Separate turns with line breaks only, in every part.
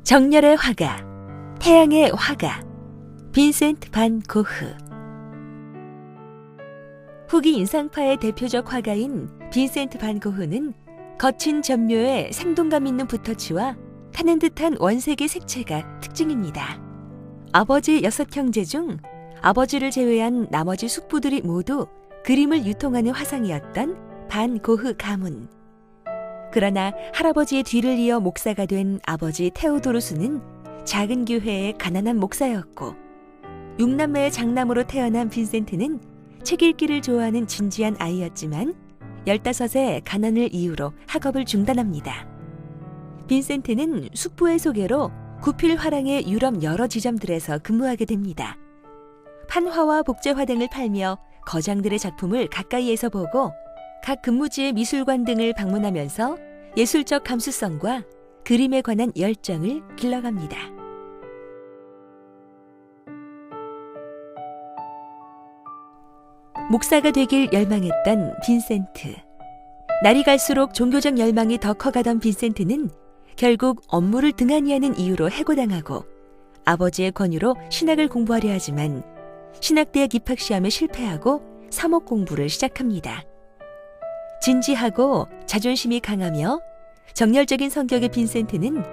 정열의 화가, 태양의 화가, 빈센트 반 고흐. 후기 인상파의 대표적 화가인 빈센트 반 고흐는 거친 전묘의 생동감 있는 붓터치와 타는 듯한 원색의 색채가 특징입니다. 아버지 6형제 중 아버지를 제외한 나머지 숙부들이 모두 그림을 유통하는 화상이었던 반 고흐 가문. 그러나 할아버지의 뒤를 이어 목사가 된 아버지 테오도루스는 작은 교회의 가난한 목사였고, 6남매의 장남으로 태어난 빈센트는 책 읽기를 좋아하는 진지한 아이였지만 15세 가난을 이유로 학업을 중단합니다. 빈센트는 숙부의 소개로 구필 화랑의 유럽 여러 지점들에서 근무하게 됩니다. 판화와 복제화 등을 팔며 거장들의 작품을 가까이에서 보고 각 근무지의 미술관 등을 방문하면서 예술적 감수성과 그림에 관한 열정을 길러갑니다. 목사가 되길 열망했던 빈센트. 날이 갈수록 종교적 열망이 더 커가던 빈센트는 결국 업무를 등한히 하는 이유로 해고당하고 아버지의 권유로 신학을 공부하려 하지만 신학대학 입학시험에 실패하고 사목 공부를 시작합니다. 진지하고 자존심이 강하며 정열적인 성격의 빈센트는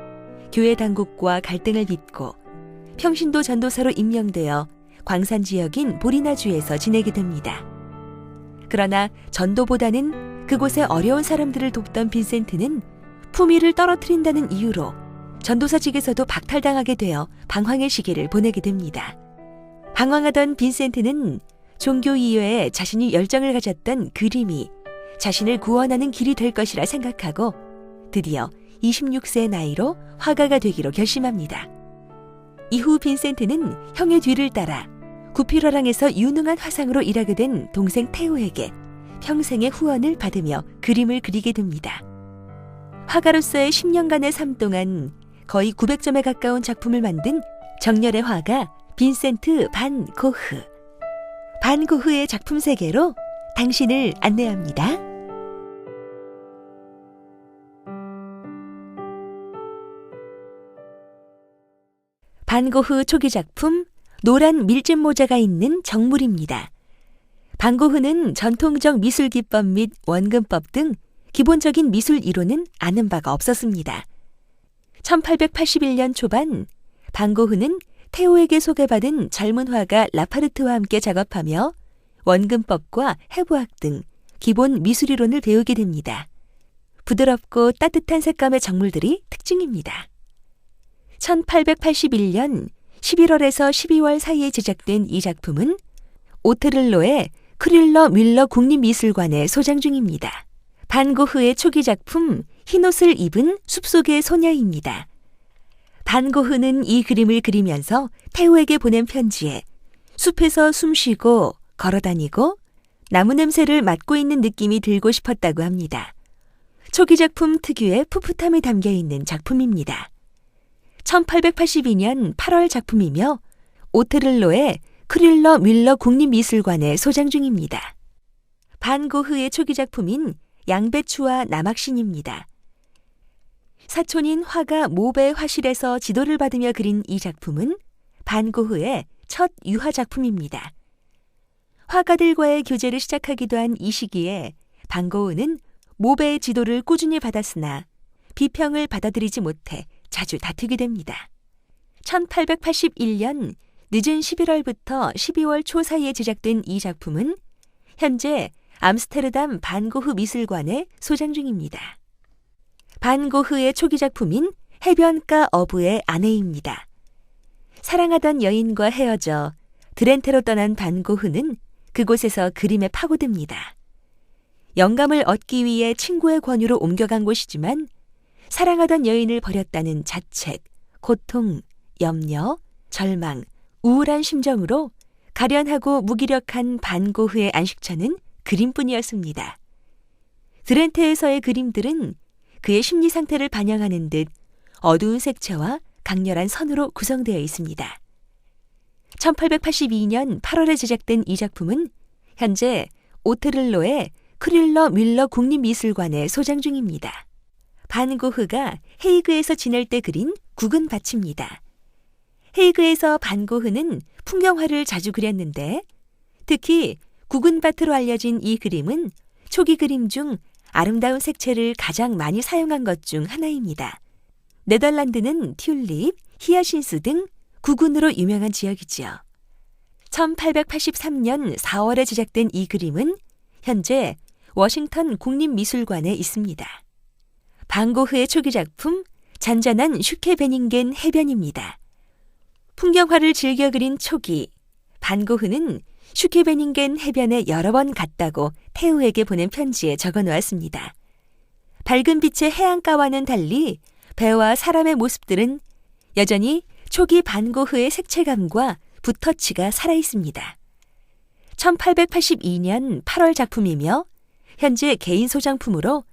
교회 당국과 갈등을 빚고 평신도 전도사로 임명되어 광산 지역인 보리나주에서 지내게 됩니다. 그러나 전도보다는 그곳의 어려운 사람들을 돕던 빈센트는 품위를 떨어뜨린다는 이유로 전도사직에서도 박탈당하게 되어 방황의 시기를 보내게 됩니다. 방황하던 빈센트는 종교 이외에 자신이 열정을 가졌던 그림이 자신을 구원하는 길이 될 것이라 생각하고 드디어 26세의 나이로 화가가 되기로 결심합니다. 이후 빈센트는 형의 뒤를 따라 구필화랑에서 유능한 화상으로 일하게 된 동생 테오에게 평생의 후원을 받으며 그림을 그리게 됩니다. 화가로서의 10년간의 삶 동안 거의 900점에 가까운 작품을 만든 정열의 화가 빈센트 반 고흐. 반 고흐의 작품 세계로 당신을 안내합니다. 반 고흐 초기 작품 노란 밀짚 모자가 있는 정물입니다. 반 고흐는 전통적 미술 기법 및 원근법 등 기본적인 미술 이론은 아는 바가 없었습니다. 1881년 초반 반 고흐는 테오에게 소개받은 젊은 화가 라파르트와 함께 작업하며 원근법과 해부학 등 기본 미술이론을 배우게 됩니다. 부드럽고 따뜻한 색감의 정물들이 특징입니다. 1881년 11월에서 12월 사이에 제작된 이 작품은 오테를로의 크릴러 뮬러 국립미술관에 소장 중입니다. 반 고흐의 초기 작품 흰옷을 입은 숲속의 소녀입니다. 반 고흐는 이 그림을 그리면서 테오에게 보낸 편지에 숲에서 숨쉬고 걸어다니고 나무 냄새를 맡고 있는 느낌이 들고 싶었다고 합니다. 초기 작품 특유의 풋풋함이 담겨있는 작품입니다. 1882년 8월 작품이며 오테를로의 크릴러 뮬러 국립미술관에 소장 중입니다. 반 고흐의 초기 작품인 양배추와 남학신입니다. 사촌인 화가 모베의 화실에서 지도를 받으며 그린 이 작품은 반 고흐의 첫 유화 작품입니다. 화가들과의 교제를 시작하기도 한 이 시기에 반 고흐는 모베의 지도를 꾸준히 받았으나 비평을 받아들이지 못해 자주 다투게 됩니다. 1881년 늦은 11월부터 12월 초 사이에 제작된 이 작품은 현재 암스테르담 반 고흐 미술관에 소장 중입니다. 반 고흐의 초기 작품인 해변가 어부의 아내입니다. 사랑하던 여인과 헤어져 드렌테로 떠난 반 고흐는 그곳에서 그림에 파고듭니다. 영감을 얻기 위해 친구의 권유로 옮겨간 곳이지만 사랑하던 여인을 버렸다는 자책, 고통, 염려, 절망, 우울한 심정으로 가련하고 무기력한 반 고흐의 안식처는 그림뿐이었습니다. 드렌테에서의 그림들은 그의 심리 상태를 반영하는 듯 어두운 색채와 강렬한 선으로 구성되어 있습니다. 1882년 8월에 제작된 이 작품은 현재 오테를로의 크릴러 뮬러 국립미술관에 소장 중입니다. 반 고흐가 헤이그에서 지낼 때 그린 국은 밭입니다. 헤이그에서 반 고흐는 풍경화를 자주 그렸는데 특히 국은 밭으로 알려진 이 그림은 초기 그림 중 아름다운 색채를 가장 많이 사용한 것 중 하나입니다. 네덜란드는 튤립, 히아신스 등 국은으로 유명한 지역이지요. 1883년 4월에 제작된 이 그림은 현재 워싱턴 국립미술관에 있습니다. 반 고흐의 초기 작품 잔잔한 슈케베닝겐 해변입니다. 풍경화를 즐겨 그린 초기, 반 고흐는 슈케베닝겐 해변에 여러 번 갔다고 테오에게 보낸 편지에 적어 놓았습니다. 밝은 빛의 해안가와는 달리 배와 사람의 모습들은 여전히 초기 반 고흐의 색채감과 붓터치가 살아있습니다. 1882년 8월 작품이며 현재 개인 소장품으로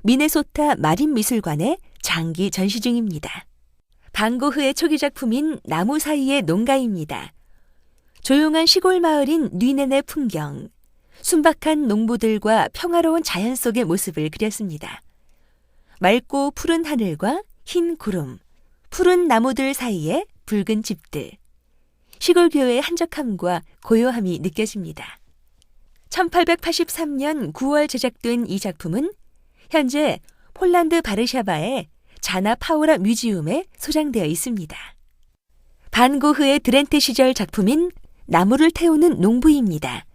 미네소타 마린미술관에 장기 전시 중입니다. 반 고흐의 초기 작품인 나무 사이의 농가입니다. 조용한 시골 마을인 뉘넨의 풍경, 순박한 농부들과 평화로운 자연 속의 모습을 그렸습니다. 맑고 푸른 하늘과 흰 구름, 푸른 나무들 사이에 붉은 집들, 시골 교회의 한적함과 고요함이 느껴집니다. 1883년 9월 제작된 이 작품은 현재 폴란드 바르샤바의 자나 파우라 뮤지엄에 소장되어 있습니다. 반 고흐의 드렌테 시절 작품인 나무를 태우는 농부입니다.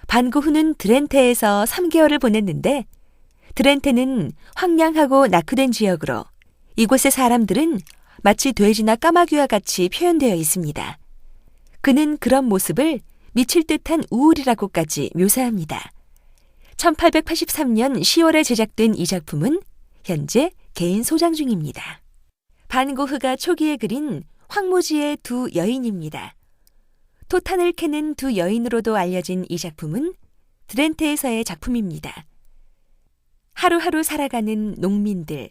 반 고흐는 드렌테에서 3개월을 보냈는데 드렌테는 황량하고 낙후된 지역으로 이곳의 사람들은 마치 돼지나 까마귀와 같이 표현되어 있습니다. 그는 그런 모습을 미칠 듯한 우울이라고까지 묘사합니다. 1883년 10월에 제작된 이 작품은 현재 개인 소장 중입니다. 반 고흐가 초기에 그린 황무지의 두 여인입니다. 토탄을 캐는 두 여인으로도 알려진 이 작품은 드렌테에서의 작품입니다. 하루하루 살아가는 농민들,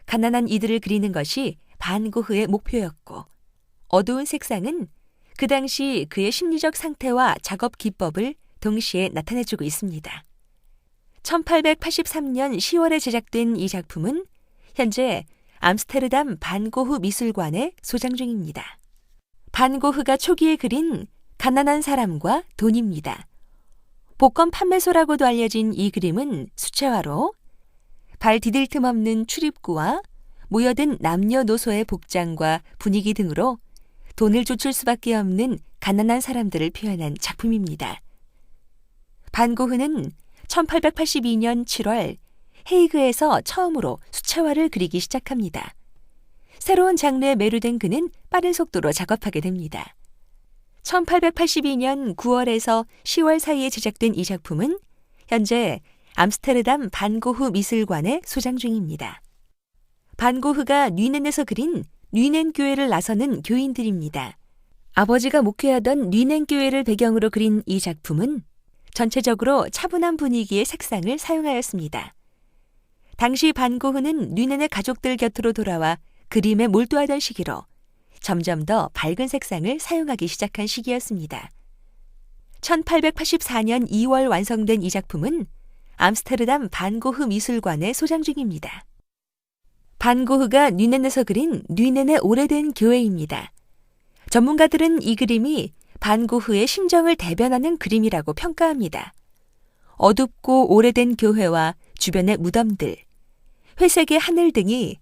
가난한 이들을 그리는 것이 반 고흐의 목표였고 어두운 색상은 그 당시 그의 심리적 상태와 작업 기법을 동시에 나타내주고 있습니다. 1883년 10월에 제작된 이 작품은 현재 암스테르담 반 고흐 미술관에 소장 중입니다. 반 고흐가 초기에 그린 가난한 사람과 돈입니다. 복권 판매소라고도 알려진 이 그림은 수채화로 발 디딜 틈 없는 출입구와 모여든 남녀노소의 복장과 분위기 등으로 돈을 쫓을 수밖에 없는 가난한 사람들을 표현한 작품입니다. 반 고흐는 1882년 7월 헤이그에서 처음으로 수채화를 그리기 시작합니다. 새로운 장르에 매료된 그는 빠른 속도로 작업하게 됩니다. 1882년 9월에서 10월 사이에 제작된 이 작품은 현재 암스테르담 반 고흐 미술관에 소장 중입니다. 반 고흐가 뉘넨에서 그린 뉘넨 교회를 나서는 교인들입니다. 아버지가 목회하던 뉘넨 교회를 배경으로 그린 이 작품은 전체적으로 차분한 분위기의 색상을 사용하였습니다. 당시 반 고흐는 뉘넨의 가족들 곁으로 돌아와 그림에 몰두하던 시기로 점점 더 밝은 색상을 사용하기 시작한 시기였습니다. 1884년 2월 완성된 이 작품은 암스테르담 반 고흐 미술관에 소장 중입니다. 반 고흐가 뉘넨에서 그린 뉘넨의 오래된 교회입니다. 전문가들은 이 그림이 반 고흐의 심정을 대변하는 그림이라고 평가합니다. 어둡고 오래된 교회와 주변의 무덤들, 회색의 하늘 등이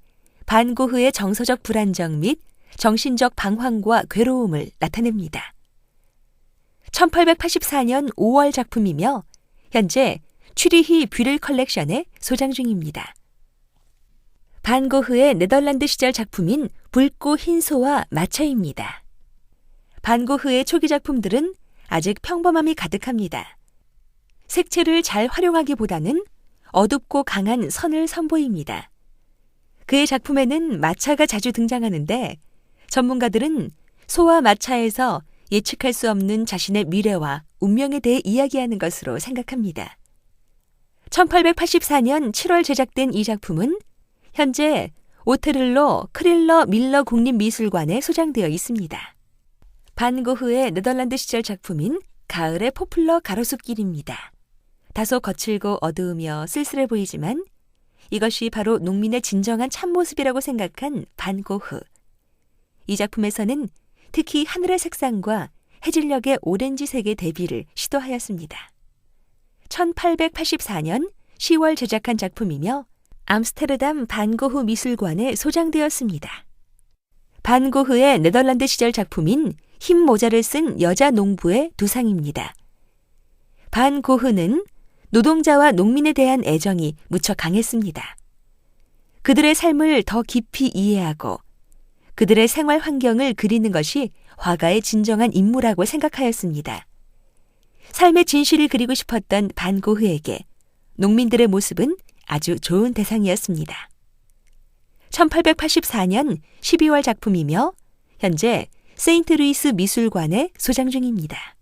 반 고흐의 정서적 불안정 및 정신적 방황과 괴로움을 나타냅니다. 1884년 5월 작품이며 현재 추리히 뷰를 컬렉션에 소장 중입니다. 반 고흐의 네덜란드 시절 작품인 붉고 흰 소와 마차입니다. 반 고흐의 초기 작품들은 아직 평범함이 가득합니다. 색채를 잘 활용하기보다는 어둡고 강한 선을 선보입니다. 그의 작품에는 마차가 자주 등장하는데 전문가들은 소와 마차에서 예측할 수 없는 자신의 미래와 운명에 대해 이야기하는 것으로 생각합니다. 1884년 7월 제작된 이 작품은 현재 오테를로 크릴러 밀러 국립미술관에 소장되어 있습니다. 반 고흐의 네덜란드 시절 작품인 가을의 포플러 가로수길입니다. 다소 거칠고 어두우며 쓸쓸해 보이지만 이것이 바로 농민의 진정한 참모습이라고 생각한 반 고흐. 이 작품에서는 특히 하늘의 색상과 해질녘의 오렌지색의 대비를 시도하였습니다. 1884년 10월 제작한 작품이며 암스테르담 반 고흐 미술관에 소장되었습니다. 반 고흐의 네덜란드 시절 작품인 흰 모자를 쓴 여자 농부의 두상입니다. 반 고흐는 노동자와 농민에 대한 애정이 무척 강했습니다. 그들의 삶을 더 깊이 이해하고 그들의 생활 환경을 그리는 것이 화가의 진정한 임무라고 생각하였습니다. 삶의 진실을 그리고 싶었던 반 고흐에게 농민들의 모습은 아주 좋은 대상이었습니다. 1884년 12월 작품이며 현재 세인트루이스 미술관에 소장 중입니다.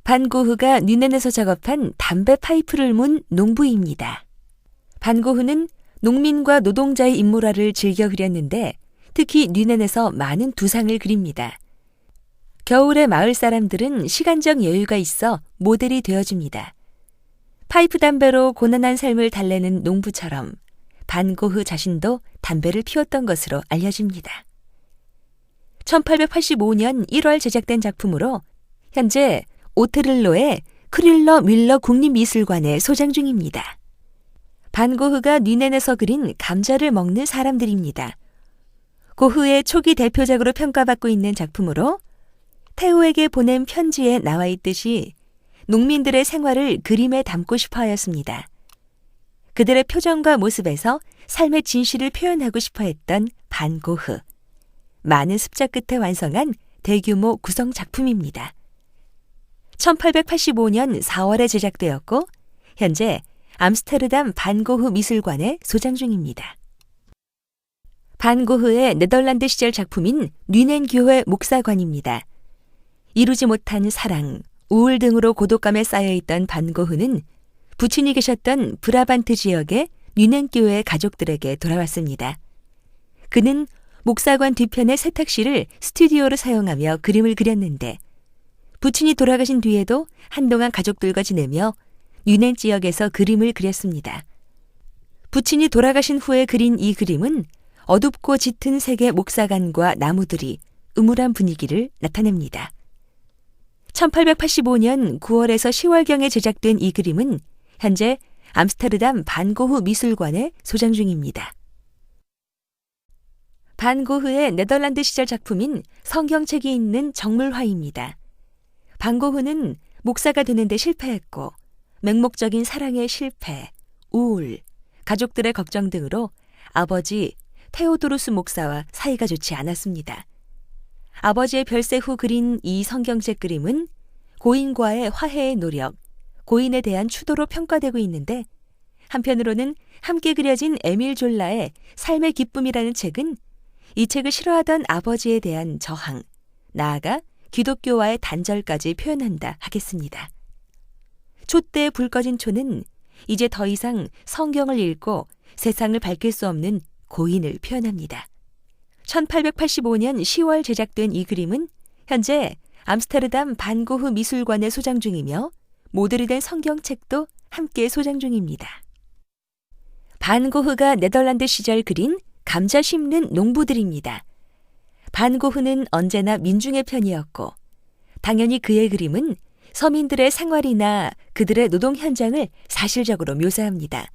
반 고흐가 뮌헨에서 작업한 담배 파이프를 문 농부입니다. 반 고흐는 농민과 노동자의 인물화를 즐겨 그렸는데 특히 뮌헨에서 많은 두상을 그립니다. 겨울에 마을 사람들은 시간적 여유가 있어 모델이 되어줍니다. 파이프 담배로 고난한 삶을 달래는 농부처럼 반 고흐 자신도 담배를 피웠던 것으로 알려집니다. 1885년 1월 제작된 작품으로 현재 오트를로의 크릴러 뮬러 국립미술관에 소장 중입니다. 반 고흐가 뮌헨에서 그린 감자를 먹는 사람들입니다. 고흐의 초기 대표작으로 평가받고 있는 작품으로 테오에게 보낸 편지에 나와 있듯이 농민들의 생활을 그림에 담고 싶어 하였습니다. 그들의 표정과 모습에서 삶의 진실을 표현하고 싶어 했던 반 고흐. 많은 습작 끝에 완성한 대규모 구성 작품입니다. 1885년 4월에 제작되었고 현재 암스테르담 반 고흐 미술관에 소장 중입니다. 반 고흐의 네덜란드 시절 작품인 뮌헨 교회 목사관입니다. 이루지 못한 사랑, 우울 등으로 고독감에 쌓여있던 반 고흐는 부친이 계셨던 브라반트 지역의 뮌헨 교회 가족들에게 돌아왔습니다. 그는 목사관 뒤편의 세탁실을 스튜디오로 사용하며 그림을 그렸는데 부친이 돌아가신 뒤에도 한동안 가족들과 지내며 뮌헨 지역에서 그림을 그렸습니다. 부친이 돌아가신 후에 그린 이 그림은 어둡고 짙은 색의 목사관과 나무들이 음울한 분위기를 나타냅니다. 1885년 9월에서 10월경에 제작된 이 그림은 현재 암스테르담 반 고흐 미술관에 소장 중입니다. 반 고흐의 네덜란드 시절 작품인 성경책이 있는 정물화입니다. 반 고흐는 목사가 되는데 실패했고 맹목적인 사랑의 실패, 우울, 가족들의 걱정 등으로 아버지 테오도루스 목사와 사이가 좋지 않았습니다. 아버지의 별세 후 그린 이 성경책 그림은 고인과의 화해의 노력, 고인에 대한 추도로 평가되고 있는데 한편으로는 함께 그려진 에밀 졸라의 삶의 기쁨이라는 책은 이 책을 싫어하던 아버지에 대한 저항, 나아가 기독교와의 단절까지 표현한다 하겠습니다. 촛대에 불 꺼진 초는 이제 더 이상 성경을 읽고 세상을 밝힐 수 없는 고인을 표현합니다. 1885년 10월 제작된 이 그림은 현재 암스테르담 반 고흐 미술관에 소장 중이며 모델이 된 성경책도 함께 소장 중입니다. 반 고흐가 네덜란드 시절 그린 감자 심는 농부들입니다. 반 고흐는 언제나 민중의 편이었고 당연히 그의 그림은 서민들의 생활이나 그들의 노동 현장을 사실적으로 묘사합니다.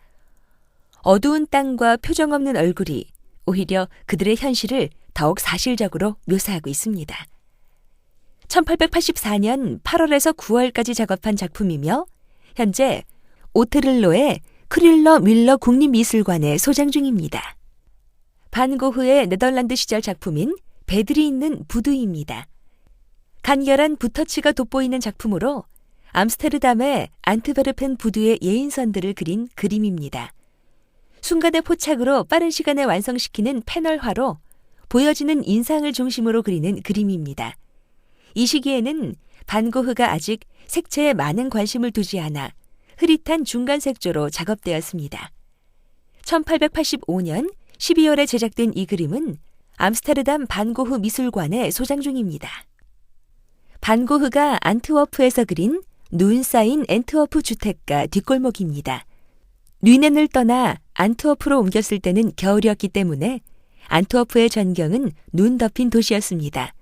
어두운 땅과 표정 없는 얼굴이 오히려 그들의 현실을 더욱 사실적으로 묘사하고 있습니다. 1884년 8월에서 9월까지 작업한 작품이며 현재 오트를로의 크릴러 뮬러 국립미술관에 소장 중입니다. 반 고흐의 네덜란드 시절 작품인 배들이 있는 부두입니다. 간결한 붓터치가 돋보이는 작품으로 암스테르담의 안트베르펜 부두의 예인선들을 그린 그림입니다. 순간의 포착으로 빠른 시간에 완성시키는 패널화로 보여지는 인상을 중심으로 그리는 그림입니다. 이 시기에는 반 고흐가 아직 색채에 많은 관심을 두지 않아 흐릿한 중간 색조로 작업되었습니다. 1885년 12월에 제작된 이 그림은 암스테르담 반 고흐 미술관에 소장 중입니다. 반 고흐가 안트워프에서 그린 눈 쌓인 엔트워프 주택가 뒷골목입니다. 뮌헨을 떠나 안트워프로 옮겼을 때는 겨울이었기 때문에 안트워프의 전경은 눈 덮인 도시였습니다.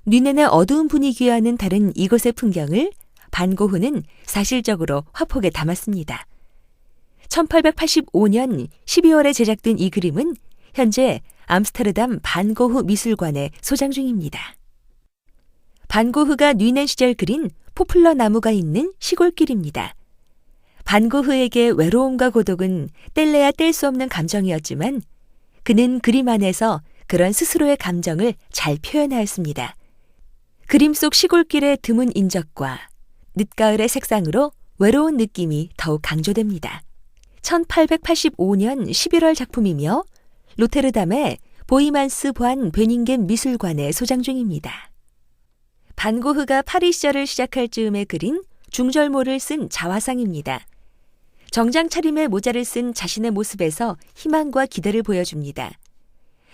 뉘넨의 어두운 분위기와는 다른 이곳의 풍경을 반 고흐는 사실적으로 화폭에 담았습니다. 1885년 12월에 제작된 이 그림은 현재 암스테르담 반 고흐 미술관에 소장 중입니다. 반 고흐가 뉘넨 시절 그린 포플러 나무가 있는 시골길입니다. 반 고흐에게 외로움과 고독은 뗄래야 뗄 수 없는 감정이었지만 그는 그림 안에서 그런 스스로의 감정을 잘 표현하였습니다. 그림 속 시골길의 드문 인적과 늦가을의 색상으로 외로운 느낌이 더욱 강조됩니다. 1885년 11월 작품이며 로테르담의 보이만스 보안 베닝겐 미술관에 소장 중입니다. 반 고흐가 파리 시절을 시작할 즈음에 그린 중절모를 쓴 자화상입니다. 정장 차림의 모자를 쓴 자신의 모습에서 희망과 기대를 보여줍니다.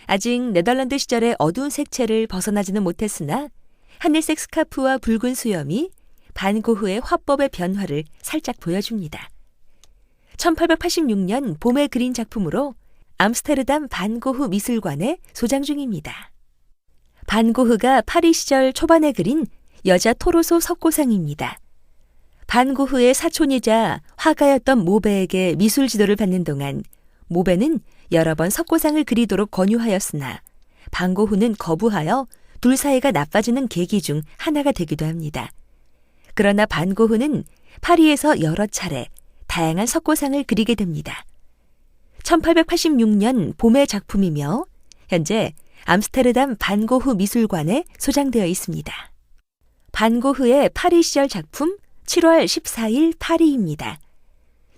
아직 네덜란드 시절의 어두운 색채를 벗어나지는 못했으나 하늘색 스카프와 붉은 수염이 반 고흐의 화법의 변화를 살짝 보여줍니다. 1886년 봄에 그린 작품으로 암스테르담 반 고흐 미술관에 소장 중입니다. 반 고흐가 파리 시절 초반에 그린 여자 토로소 석고상입니다. 반 고흐의 사촌이자 화가였던 모베에게 미술 지도를 받는 동안 모베는 여러 번 석고상을 그리도록 권유하였으나 반 고흐는 거부하여 둘 사이가 나빠지는 계기 중 하나가 되기도 합니다. 그러나 반 고흐는 파리에서 여러 차례 다양한 석고상을 그리게 됩니다. 1886년 봄의 작품이며 현재 암스테르담 반 고흐 미술관에 소장되어 있습니다. 반 고흐의 파리 시절 작품 7월 14일 파리입니다.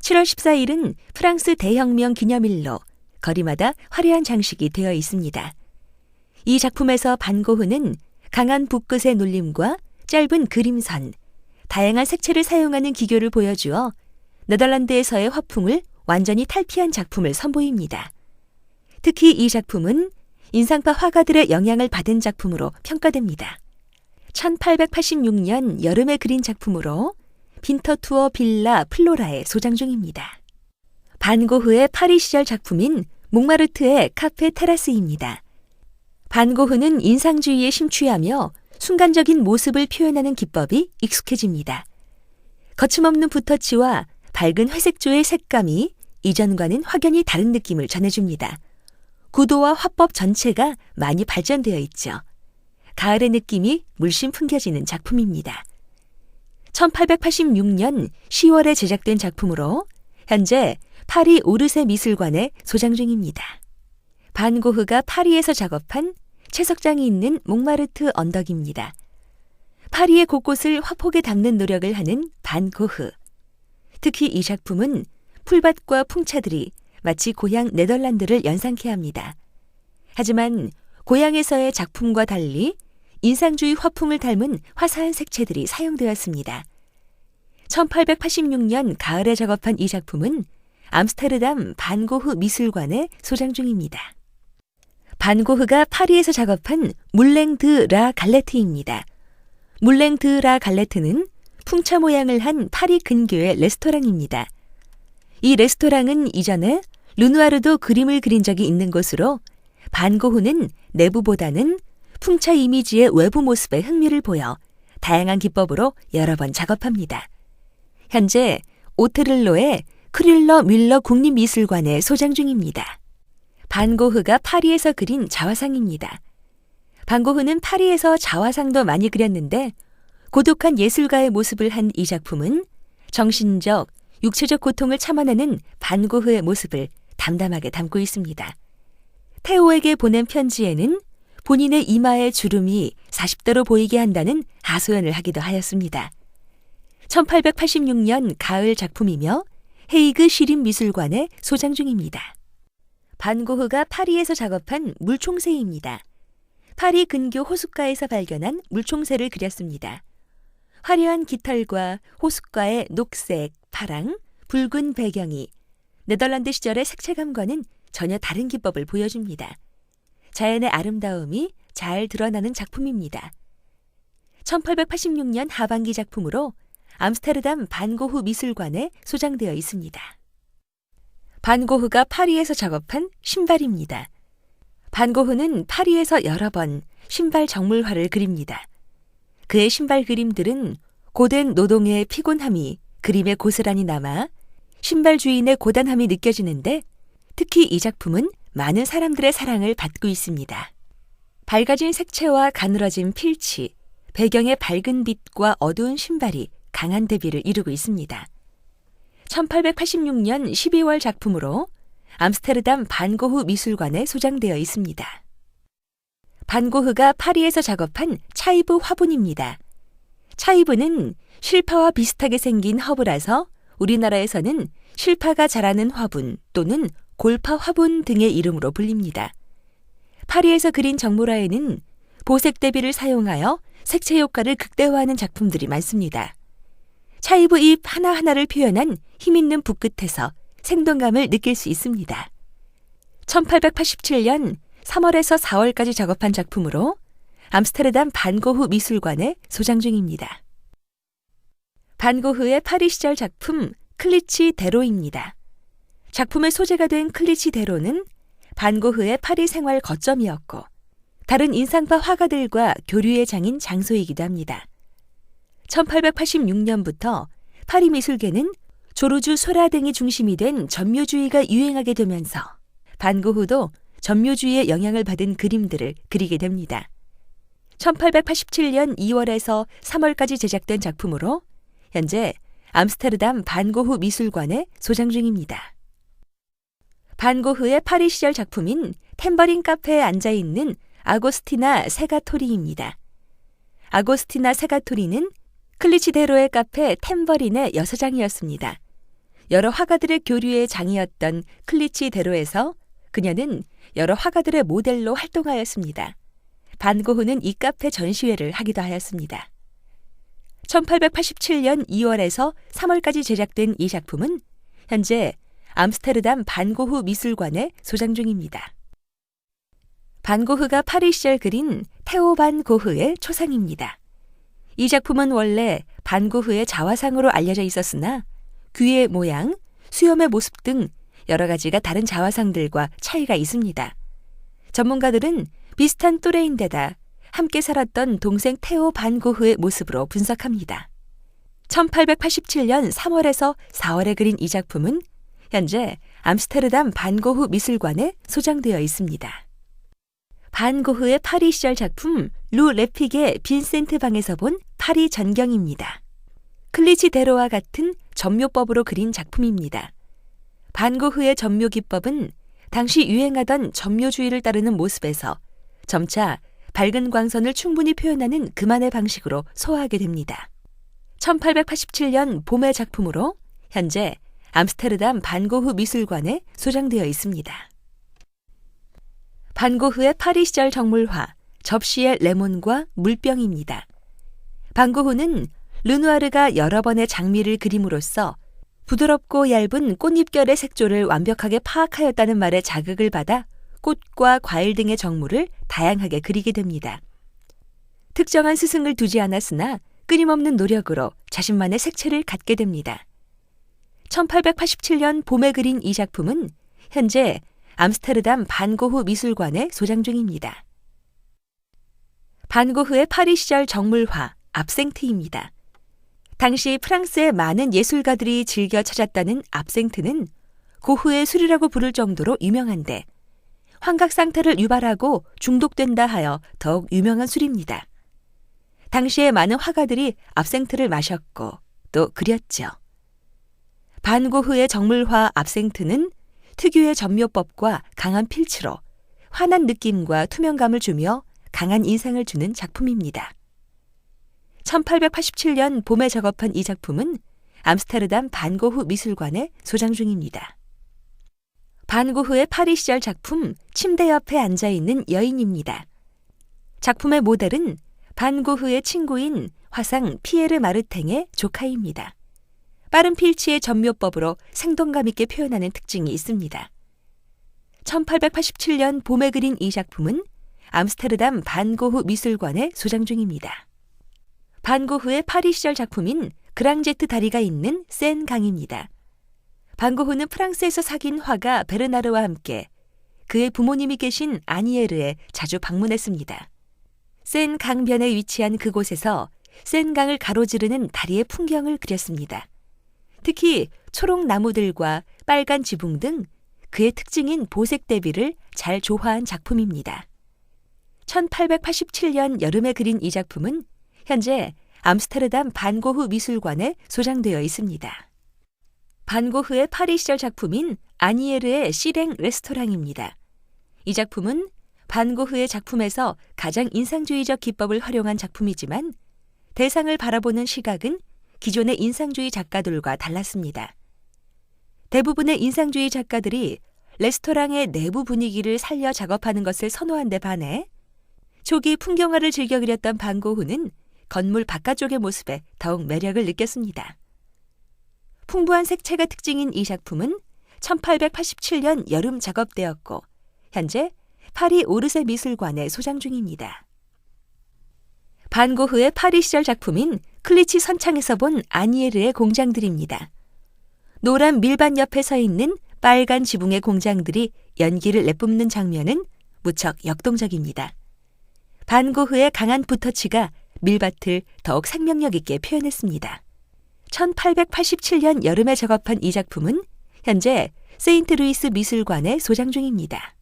7월 14일은 프랑스 대혁명 기념일로 거리마다 화려한 장식이 되어 있습니다. 이 작품에서 반 고흐는 강한 붓끝의 놀림과 짧은 그림선, 다양한 색채를 사용하는 기교를 보여주어 네덜란드에서의 화풍을 완전히 탈피한 작품을 선보입니다. 특히 이 작품은 인상파 화가들의 영향을 받은 작품으로 평가됩니다. 1886년 여름에 그린 작품으로 빈터투어 빌라 플로라에 소장 중입니다. 반 고흐의 파리 시절 작품인 몽마르트의 카페 테라스입니다. 반 고흐는 인상주의에 심취하며 순간적인 모습을 표현하는 기법이 익숙해집니다. 거침없는 붓터치와 밝은 회색조의 색감이 이전과는 확연히 다른 느낌을 전해줍니다. 구도와 화법 전체가 많이 발전되어 있죠. 가을의 느낌이 물씬 풍겨지는 작품입니다. 1886년 10월에 제작된 작품으로 현재 파리 오르세 미술관에 소장 중입니다. 반 고흐가 파리에서 작업한 채석장이 있는 몽마르트 언덕입니다. 파리의 곳곳을 화폭에 담는 노력을 하는 반 고흐. 특히 이 작품은 풀밭과 풍차들이 마치 고향 네덜란드를 연상케 합니다. 하지만 고향에서의 작품과 달리 인상주의 화풍을 닮은 화사한 색채들이 사용되었습니다. 1886년 가을에 작업한 이 작품은 암스테르담 반 고흐 미술관에 소장 중입니다. 반 고흐가 파리에서 작업한 물랭 드 라 갈레트입니다. 물랭 드 라 갈레트는 풍차 모양을 한 파리 근교의 레스토랑입니다. 이 레스토랑은 이전에 르누아르도 그림을 그린 적이 있는 곳으로 반 고흐는 내부보다는 풍차 이미지의 외부 모습에 흥미를 보여 다양한 기법으로 여러 번 작업합니다. 현재 오테를로의 크릴러 뮬러 국립미술관에 소장 중입니다. 반 고흐가 파리에서 그린 자화상입니다. 반 고흐는 파리에서 자화상도 많이 그렸는데 고독한 예술가의 모습을 한 이 작품은 정신적, 육체적 고통을 참아내는 반 고흐의 모습을 담담하게 담고 있습니다. 테오에게 보낸 편지에는 본인의 이마의 주름이 40도로 보이게 한다는 하소연을 하기도 하였습니다. 1886년 가을 작품이며 헤이그 시림 미술관에 소장 중입니다. 반 고흐가 파리에서 작업한 물총새입니다. 파리 근교 호숫가에서 발견한 물총새를 그렸습니다. 화려한 깃털과 호숫가의 녹색, 파랑, 붉은 배경이 네덜란드 시절의 색채감과는 전혀 다른 기법을 보여줍니다. 자연의 아름다움이 잘 드러나는 작품입니다. 1886년 하반기 작품으로 암스테르담 반 고흐 미술관에 소장되어 있습니다. 반 고흐가 파리에서 작업한 신발입니다. 반고흐는 파리에서 여러 번 신발 정물화를 그립니다. 그의 신발 그림들은 고된 노동의 피곤함이 그림에 고스란히 남아 신발 주인의 고단함이 느껴지는데 특히 이 작품은 많은 사람들의 사랑을 받고 있습니다. 밝아진 색채와 가늘어진 필치, 배경의 밝은 빛과 어두운 신발이 강한 대비를 이루고 있습니다. 1886년 12월 작품으로 암스테르담 반고흐 미술관에 소장되어 있습니다. 반고흐가 파리에서 작업한 차이브 화분입니다. 차이브는 실파와 비슷하게 생긴 허브라서 우리나라에서는 실파가 자라는 화분 또는 골파 화분 등의 이름으로 불립니다. 파리에서 그린 정물화에는 보색 대비를 사용하여 색채 효과를 극대화하는 작품들이 많습니다. 차이브 잎 하나하나를 표현한 힘있는 붓끝에서 생동감을 느낄 수 있습니다. 1887년 3월에서 4월까지 작업한 작품으로 암스테르담 반고흐 미술관에 소장 중입니다. 반고흐의 파리 시절 작품 클리치 대로입니다. 작품의 소재가 된 클리치 대로는 반고흐의 파리 생활 거점이었고 다른 인상파 화가들과 교류의 장인 장소이기도 합니다. 1886년부터 파리 미술계는 조르주 소라 등이 중심이 된 점묘주의가 유행하게 되면서 반고흐도 점묘주의의 영향을 받은 그림들을 그리게 됩니다. 1887년 2월에서 3월까지 제작된 작품으로 현재 암스테르담 반고흐 미술관에 소장 중입니다. 반고흐의 파리 시절 작품인 탬버린 카페에 앉아있는 아고스티나 세가토리입니다. 아고스티나 세가토리는 클리치 대로의 카페 탬버린의 여사장이었습니다. 여러 화가들의 교류의 장이었던 클리치 대로에서 그녀는 여러 화가들의 모델로 활동하였습니다. 반고흐는 이 카페 전시회를 하기도 하였습니다. 1887년 2월에서 3월까지 제작된 이 작품은 현재 암스테르담 반고흐 미술관에 소장 중입니다. 반고흐가 파리 시절 그린 테오 반 고흐의 초상입니다. 이 작품은 원래 반고흐의 자화상으로 알려져 있었으나 귀의 모양, 수염의 모습 등 여러 가지가 다른 자화상들과 차이가 있습니다. 전문가들은 비슷한 또래인데다 함께 살았던 동생 테오 반 고흐의 모습으로 분석합니다. 1887년 3월에서 4월에 그린 이 작품은 현재 암스테르담 반고흐 미술관에 소장되어 있습니다. 반고흐의 파리 시절 작품 루 레픽의 빈센트 방에서 본 파리 전경입니다. 클리치 대로와 같은 점묘법으로 그린 작품입니다. 반고흐의 점묘 기법은 당시 유행하던 점묘주의를 따르는 모습에서 점차 밝은 광선을 충분히 표현하는 그만의 방식으로 소화하게 됩니다. 1887년 봄의 작품으로 현재 암스테르담 반고흐 미술관에 소장되어 있습니다. 반고흐의 파리 시절 정물화 접시의 레몬과 물병입니다. 반고흐는 르누아르가 여러 번의 장미를 그림으로써 부드럽고 얇은 꽃잎결의 색조를 완벽하게 파악하였다는 말에 자극을 받아 꽃과 과일 등의 정물을 다양하게 그리게 됩니다. 특정한 스승을 두지 않았으나 끊임없는 노력으로 자신만의 색채를 갖게 됩니다. 1887년 봄에 그린 이 작품은 현재 암스테르담 반고흐 미술관에 소장 중입니다. 반고흐의 파리 시절 정물화 압생트입니다. 당시 프랑스의 많은 예술가들이 즐겨 찾았다는 압생트는 고흐의 술이라고 부를 정도로 유명한데 환각 상태를 유발하고 중독된다 하여 더욱 유명한 술입니다. 당시에 많은 화가들이 압생트를 마셨고 또 그렸죠. 반고흐의 정물화 압생트는 특유의 점묘법과 강한 필치로 환한 느낌과 투명감을 주며 강한 인상을 주는 작품입니다. 1887년 봄에 작업한 이 작품은 암스테르담 반고흐 미술관에 소장 중입니다. 반고흐의 파리 시절 작품 침대 옆에 앉아있는 여인입니다. 작품의 모델은 반고흐의 친구인 화상 피에르 마르탱의 조카입니다. 빠른 필치의 점묘법으로 생동감 있게 표현하는 특징이 있습니다. 1887년 봄에 그린 이 작품은 암스테르담 반고흐 미술관에 소장 중입니다. 반고흐의 파리 시절 작품인 그랑제트 다리가 있는 센 강입니다. 반고흐는 프랑스에서 사귄 화가 베르나르와 함께 그의 부모님이 계신 아니에르에 자주 방문했습니다. 센 강변에 위치한 그곳에서 센 강을 가로지르는 다리의 풍경을 그렸습니다. 특히 초록 나무들과 빨간 지붕 등 그의 특징인 보색 대비를 잘 조화한 작품입니다. 1887년 여름에 그린 이 작품은 현재 암스테르담 반고흐 미술관에 소장되어 있습니다. 반고흐의 파리 시절 작품인 아니에르의 시랭 레스토랑입니다. 이 작품은 반고흐의 작품에서 가장 인상주의적 기법을 활용한 작품이지만 대상을 바라보는 시각은 기존의 인상주의 작가들과 달랐습니다. 대부분의 인상주의 작가들이 레스토랑의 내부 분위기를 살려 작업하는 것을 선호한 데 반해 초기 풍경화를 즐겨 그렸던 반고흐는 건물 바깥쪽의 모습에 더욱 매력을 느꼈습니다. 풍부한 색채가 특징인 이 작품은 1887년 여름 작업되었고 현재 파리 오르세 미술관에 소장 중입니다. 반고흐의 파리 시절 작품인 클리치 선창에서 본 아니에르의 공장들입니다. 노란 밀밭 옆에 서 있는 빨간 지붕의 공장들이 연기를 내뿜는 장면은 무척 역동적입니다. 반고흐의 강한 붓터치가 밀밭을 더욱 생명력 있게 표현했습니다. 1887년 여름에 작업한 이 작품은 현재 세인트루이스 미술관에 소장 중입니다.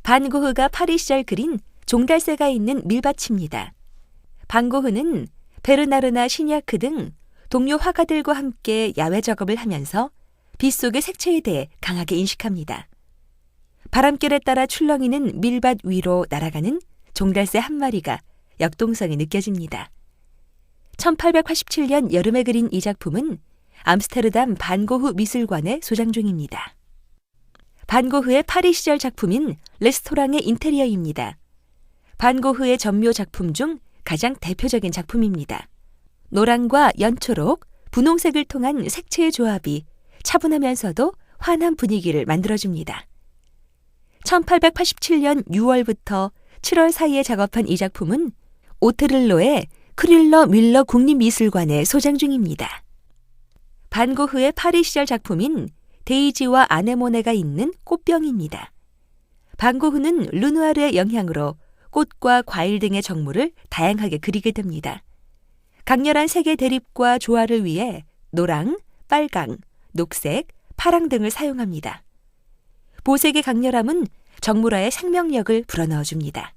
반고흐가 파리 시절 그린 종달새가 있는 밀밭입니다. 반고흐는 베르나르나 시냐크 등 동료 화가들과 함께 야외 작업을 하면서 빛 속의 색채에 대해 강하게 인식합니다. 바람결에 따라 출렁이는 밀밭 위로 날아가는 종달새 한 마리가 역동성이 느껴집니다. 1887년 여름에 그린 이 작품은 암스테르담 반고흐 미술관에 소장 중입니다. 반고흐의 파리 시절 작품인 레스토랑의 인테리어입니다. 반고흐의 전묘 작품 중 가장 대표적인 작품입니다. 노랑과 연초록, 분홍색을 통한 색채의 조합이 차분하면서도 환한 분위기를 만들어줍니다. 1887년 6월부터 7월 사이에 작업한 이 작품은 오테를로의 크릴러 뮬러 국립미술관에 소장 중입니다. 반고흐의 파리 시절 작품인 데이지와 아네모네가 있는 꽃병입니다. 반고흐는 르누아르의 영향으로 꽃과 과일 등의 정물을 다양하게 그리게 됩니다. 강렬한 색의 대립과 조화를 위해 노랑, 빨강, 녹색, 파랑 등을 사용합니다. 보색의 강렬함은 정물화의 생명력을 불어넣어줍니다.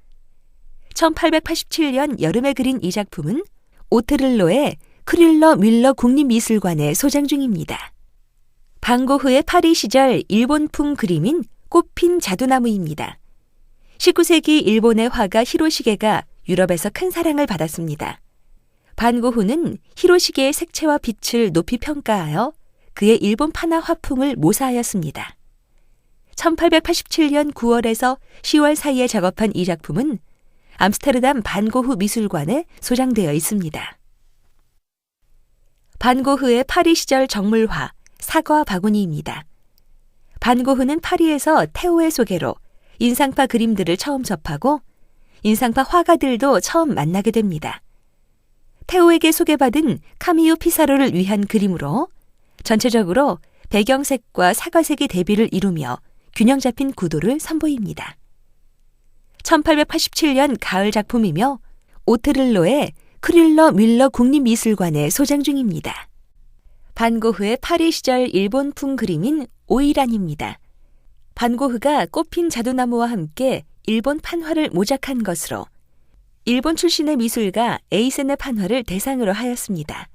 1887년 여름에 그린 이 작품은 오테를로의 크릴러 뮬러 국립미술관에 소장 중입니다. 반고흐의 파리 시절 일본풍 그림인 꽃핀 자두나무입니다. 19세기 일본의 화가 히로시게가 유럽에서 큰 사랑을 받았습니다. 반고흐는 히로시게의 색채와 빛을 높이 평가하여 그의 일본 판화 화풍을 모사하였습니다. 1887년 9월에서 10월 사이에 작업한 이 작품은 암스테르담 반고흐 미술관에 소장되어 있습니다. 반고흐의 파리 시절 정물화 사과 바구니입니다. 반고흐는 파리에서 테오의 소개로 인상파 그림들을 처음 접하고 인상파 화가들도 처음 만나게 됩니다. 테오에게 소개받은 카미유 피사로를 위한 그림으로 전체적으로 배경색과 사과색의 대비를 이루며 균형 잡힌 구도를 선보입니다. 1887년 가을 작품이며 오테를로의 크릴러 뮬러 국립미술관에 소장 중입니다. 반고흐의 파리 시절 일본풍 그림인 오이란입니다. 반고흐가 꽃핀 자두나무와 함께 일본 판화를 모작한 것으로 일본 출신의 미술가 에이센의 판화를 대상으로 하였습니다.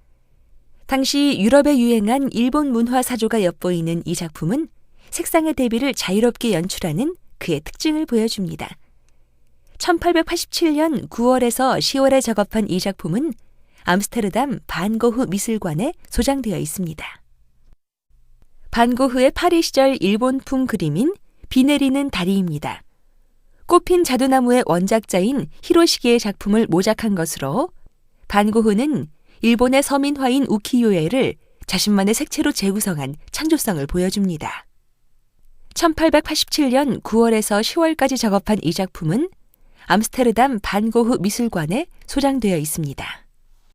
당시 유럽에 유행한 일본 문화 사조가 엿보이는 이 작품은 색상의 대비를 자유롭게 연출하는 그의 특징을 보여줍니다. 1887년 9월에서 10월에 작업한 이 작품은 암스테르담 반고흐 미술관에 소장되어 있습니다. 반고흐의 파리 시절 일본풍 그림인 비 내리는 다리입니다. 꽃핀 자두나무의 원작자인 히로시게의 작품을 모작한 것으로 반고흐는 일본의 서민화인 우키요에를 자신만의 색채로 재구성한 창조성을 보여줍니다. 1887년 9월에서 10월까지 작업한 이 작품은 암스테르담 반고흐 미술관에 소장되어 있습니다.